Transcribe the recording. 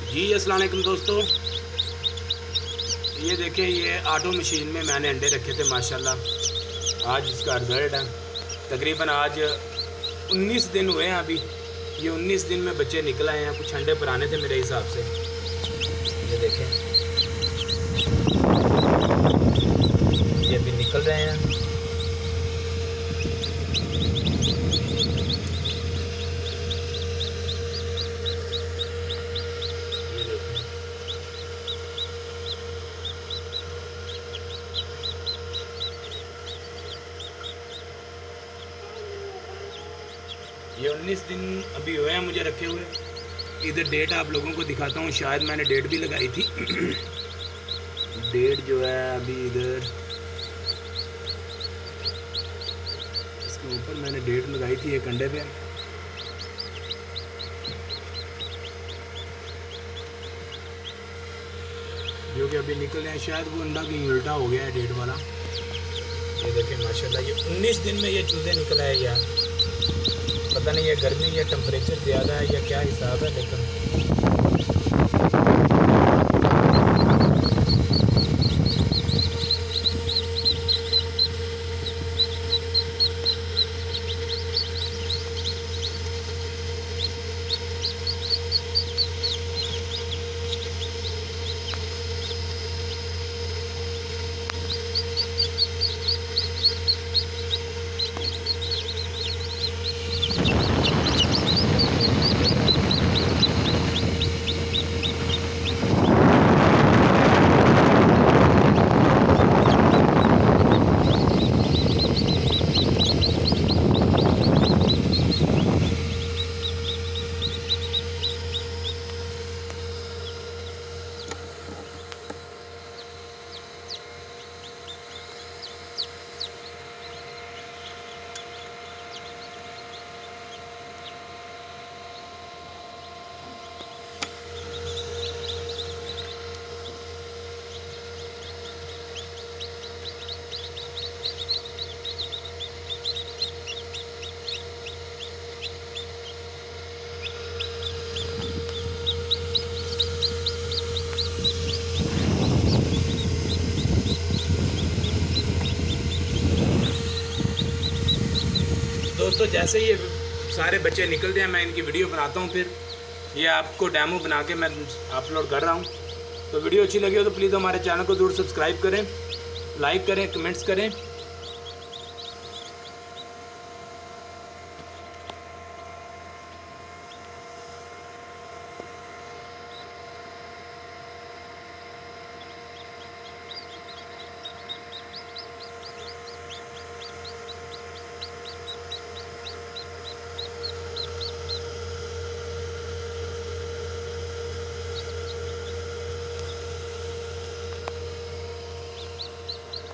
जी अस्सलाम वालेकुम दोस्तों, ये देखें, ये ऑटो मशीन में मैंने अंडे रखे थे माशाल्लाह। आज इसका रिज़ल्ट है। तकरीबन आज 19 दिन हुए हैं अभी। ये 19 दिन में बच्चे निकल आए हैं। कुछ अंडे पुराने थे मेरे हिसाब से। ये देखें, ये अभी निकल रहे हैं। ये देखें, ये 19 दिन अभी हुए हैं मुझे रखे हुए। इधर डेट आप लोगों को दिखाता हूँ, शायद मैंने डेट भी लगाई थी। डेट जो है अभी इधर इसके ऊपर मैंने डेट लगाई थी एक अंडे पे। जो कि अभी निकल रहे हैं, शायद वो अंडा कहीं उल्टा हो गया है डेट वाला। ये देखें माशाल्लाह, ये 19 दिन में ये चूज़े निकल आए यार। पता नहीं ये गर्मी या टेम्परेचर ज़्यादा है या क्या हिसाब है, लेकिन दोस्तों जैसे ये सारे बच्चे निकलते हैं मैं इनकी वीडियो बनाता हूँ। फिर ये आपको डेमो बना के मैं अपलोड कर रहा हूँ। तो वीडियो अच्छी लगी हो तो प्लीज़ हमारे चैनल को ज़रूर सब्सक्राइब करें, लाइक करें, कमेंट्स करें।